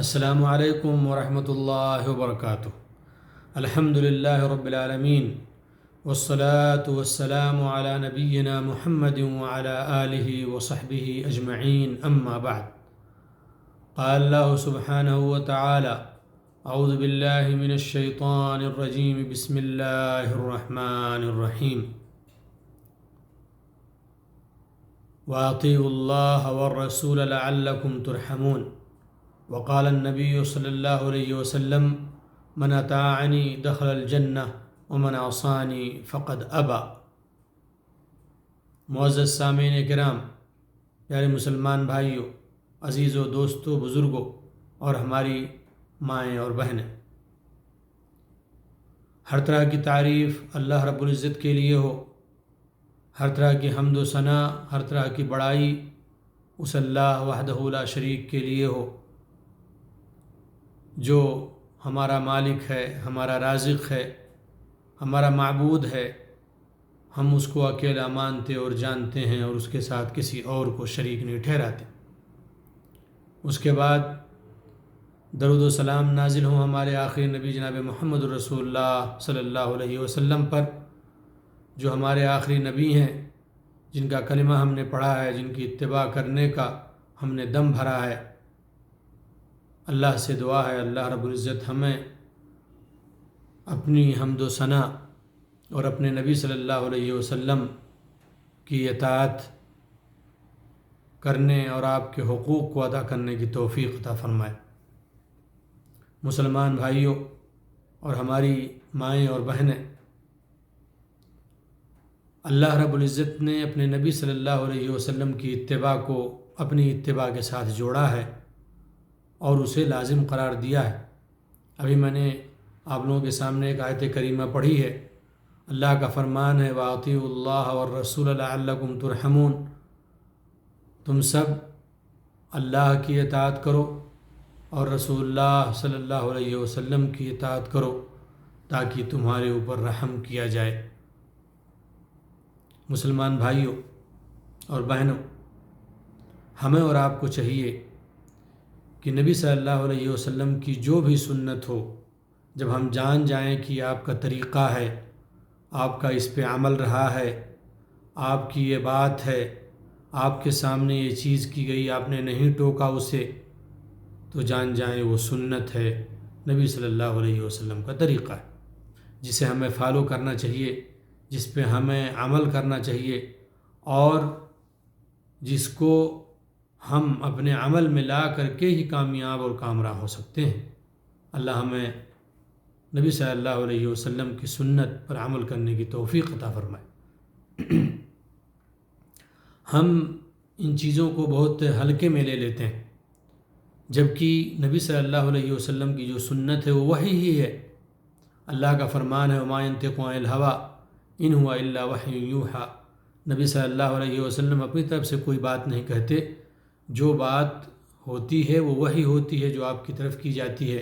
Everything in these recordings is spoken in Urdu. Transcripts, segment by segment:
السلام علیکم ورحمۃ اللہ وبرکاتہ۔ الحمد للہ رب العالمین والصلاة والسلام علی نبینا محمد وعلی آلہ وصحبہ اجمعین، اما بعد۔ قال اللہ سبحانہ وتعالی اعوذ باللہ من الشیطان الرجیم، بسم اللہ الرحمن الرحیم۔ وَأَطِيعُوا اللَّهَ وَالرَّسُولَ لَعَلَّكُمْ تُرْحَمُونَ۔ وقال النبی صلی اللہ علیہ وسلم من اطاعنی دخل الجنہ ومن عصانی فقد ابا۔ معزز سامعین کرام، پیارے مسلمان بھائیوں، عزیزوں، دوستوں، بزرگوں اور ہماری مائیں اور بہنیں، ہر طرح کی تعریف اللہ رب العزت کے لیے ہو، ہر طرح کی حمد و ثنا، ہر طرح کی بڑائی اس اللہ وحدہ لا شریک کے لیے ہو جو ہمارا مالک ہے، ہمارا رازق ہے، ہمارا معبود ہے۔ ہم اس کو اکیلا مانتے اور جانتے ہیں اور اس کے ساتھ کسی اور کو شریک نہیں ٹھہراتے۔ اس کے بعد درود و سلام نازل ہوں ہمارے آخری نبی جناب محمد رسول اللہ صلی اللہ علیہ وسلم پر، جو ہمارے آخری نبی ہیں، جن کا کلمہ ہم نے پڑھا ہے، جن کی اتباع کرنے کا ہم نے دم بھرا ہے۔ اللہ سے دعا ہے اللہ رب العزت ہمیں اپنی حمد و ثنا اور اپنے نبی صلی اللہ علیہ وسلم کی اطاعت کرنے اور آپ کے حقوق کو ادا کرنے کی توفیق عطا فرمائے۔ مسلمان بھائیوں اور ہماری مائیں اور بہنیں، اللہ رب العزت نے اپنے نبی صلی اللہ علیہ وسلم کی اتباع کو اپنی اتباع کے ساتھ جوڑا ہے اور اسے لازم قرار دیا ہے۔ ابھی میں نے آپ لوگوں کے سامنے ایک آیت کریمہ پڑھی ہے، اللہ کا فرمان ہے وَأَطِيعُوا اللَّهَ وَالرَّسُولَ لَعَلَّكُمْ تُرْحَمُونَ۔ تم سب اللہ کی اطاعت کرو اور رسول اللہ صلی اللہ علیہ وسلم کی اطاعت کرو تاکہ تمہارے اوپر رحم کیا جائے۔ مسلمان بھائیوں اور بہنوں، ہمیں اور آپ کو چاہیے کہ نبی صلی اللہ علیہ وسلم کی جو بھی سنت ہو، جب ہم جان جائیں کہ آپ کا طریقہ ہے، آپ کا اس پہ عمل رہا ہے، آپ کی یہ بات ہے، آپ کے سامنے یہ چیز کی گئی، آپ نے نہیں ٹوکا اسے، تو جان جائیں وہ سنت ہے، نبی صلی اللہ علیہ وسلم کا طریقہ ہے، جسے ہمیں فالو کرنا چاہیے، جس پہ ہمیں عمل کرنا چاہیے اور جس کو ہم اپنے عمل میں لا کر کے ہی کامیاب اور کامراں ہو سکتے ہیں۔ اللہ ہمیں نبی صلی اللہ علیہ وسلم کی سنت پر عمل کرنے کی توفیق عطا فرمائے۔ ہم ان چیزوں کو بہت ہلکے میں لے لیتے ہیں، جبکہ نبی صلی اللہ علیہ وسلم کی جو سنت ہے وہ وحی ہی ہے۔ اللہ کا فرمان ہے وَمَا يَنطِقُ عَنِ الْهَوَىٰ إِنْ هُوَ إِلَّا وَحْيٌ يُوحَىٰ۔ نبی صلی اللہ علیہ وسلم اپنی طرف سے کوئی بات نہیں کہتے، جو بات ہوتی ہے وہ وحی ہوتی ہے جو آپ کی طرف کی جاتی ہے،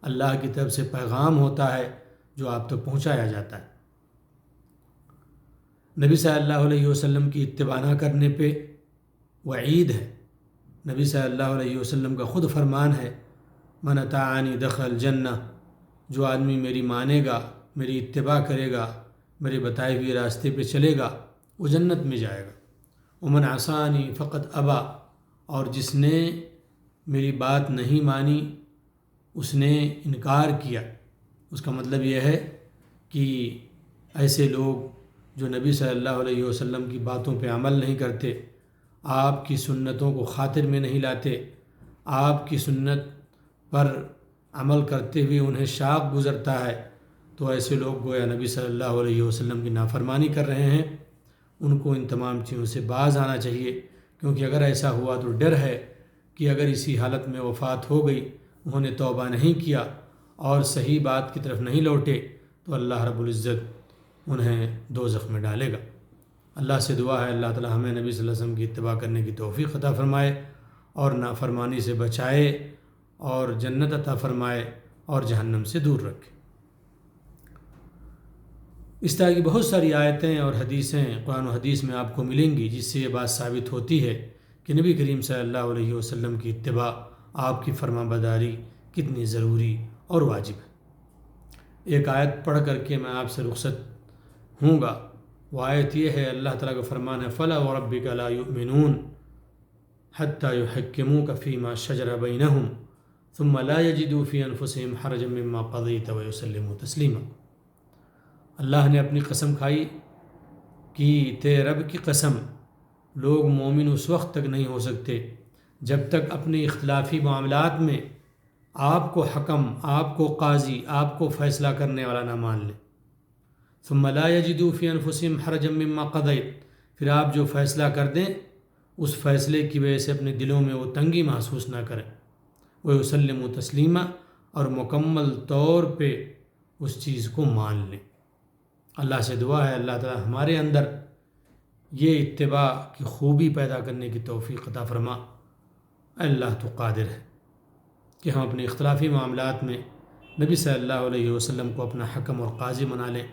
اللہ کی طرف سے پیغام ہوتا ہے جو آپ تک پہنچایا جاتا ہے۔ نبی صلی اللہ علیہ وسلم کی اتباع نہ کرنے پہ وعید ہے۔ نبی صلی اللہ علیہ وسلم کا خود فرمان ہے من اطاعنی دخل الجنہ، جو آدمی میری مانے گا، میری اتباع کرے گا، میرے بتائے ہوئے راستے پہ چلے گا، وہ جنت میں جائے گا۔ ومن عصانی فقد ابا، اور جس نے میری بات نہیں مانی اس نے انکار کیا۔ اس کا مطلب یہ ہے کہ ایسے لوگ جو نبی صلی اللہ علیہ وسلم کی باتوں پہ عمل نہیں کرتے، آپ کی سنتوں کو خاطر میں نہیں لاتے، آپ کی سنت پر عمل کرتے ہوئے انہیں شاق گزرتا ہے، تو ایسے لوگ گویا نبی صلی اللہ علیہ وسلم کی نافرمانی کر رہے ہیں۔ ان کو ان تمام چیزوں سے باز آنا چاہیے، کیونکہ اگر ایسا ہوا تو ڈر ہے کہ اگر اسی حالت میں وفات ہو گئی، انہوں نے توبہ نہیں کیا اور صحیح بات کی طرف نہیں لوٹے، تو اللہ رب العزت انہیں دوزخ میں ڈالے گا۔ اللہ سے دعا ہے اللہ تعالی ہمیں نبی صلی اللہ علیہ وسلم کی اتباع کرنے کی توفیق عطا فرمائے اور نافرمانی سے بچائے اور جنت عطا فرمائے اور جہنم سے دور رکھے۔ اس طرح کی بہت ساری آیتیں اور حدیثیں قرآن و حدیث میں آپ کو ملیں گی جس سے یہ بات ثابت ہوتی ہے کہ نبی کریم صلی اللہ علیہ وسلم کی اتباع آپ کی فرما برداری کتنی ضروری اور واجب ہے۔ ایک آیت پڑھ کر کے میں آپ سے رخصت ہوں گا۔ وہ آیت یہ ہے، اللہ تعالیٰ کا فرمان ہے، فَلَا وَرَبِّكَ لَا يُؤْمِنُونَ حَتَّى يُحَكِّمُوكَ فِي مَا شَجَرَ بَيْنَهُمْ ثُمَّ لَا يَجِدُوا فِي أَنفُسِهِمْ حَرَجًا مِّمَّا قَضَيْتَ وَيُسَلِّمُوا تَسْلِيمًا۔ اللہ نے اپنی قسم کھائی کہ تیرے رب کی قسم، لوگ مومن اس وقت تک نہیں ہو سکتے جب تک اپنے اختلافی معاملات میں آپ کو حکم، آپ کو قاضی، آپ کو فیصلہ کرنے والا نہ مان لیں۔ ثم لا يجدوا في انفسهم حرجا مما قضيت، پھر آپ جو فیصلہ کر دیں اس فیصلے کی وجہ سے اپنے دلوں میں وہ تنگی محسوس نہ کریں۔ ويسلموا تسلیما، اور مکمل طور پہ اس چیز کو مان لیں۔ اللہ سے دعا ہے اللہ تعالی ہمارے اندر یہ اتباع کی خوبی پیدا کرنے کی توفیق عطا فرما۔ اللہ تو قادر ہے کہ ہم اپنے اختلافی معاملات میں نبی صلی اللہ علیہ وسلم کو اپنا حکم اور قاضی بنا لیں۔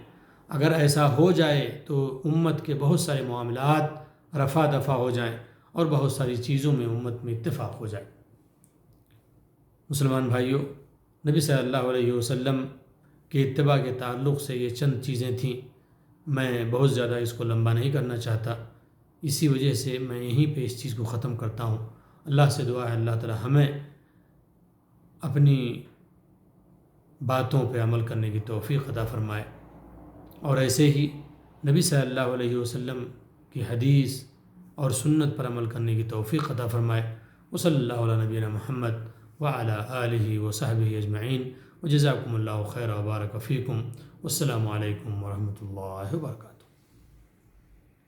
اگر ایسا ہو جائے تو امت کے بہت سارے معاملات رفع دفع ہو جائیں اور بہت ساری چیزوں میں امت میں اتفاق ہو جائے۔ مسلمان بھائیوں، نبی صلی اللہ علیہ وسلم کے اتباع کے تعلق سے یہ چند چیزیں تھیں۔ میں بہت زیادہ اس کو لمبا نہیں کرنا چاہتا، اسی وجہ سے میں یہیں پہ اس چیز کو ختم کرتا ہوں۔ اللہ سے دعا ہے اللہ تعالی ہمیں اپنی باتوں پہ عمل کرنے کی توفیق عطا فرمائے، اور ایسے ہی نبی صلی اللہ علیہ وسلم کی حدیث اور سنت پر عمل کرنے کی توفیق عطا فرمائے۔ وصلی اللہ علی نبینا محمد وعلی آلہ وصحبہ اجمعین، وجزاکم اللہ خیر وبارک فیکم، والسلام علیکم ورحمۃ اللہ وبرکاتہ۔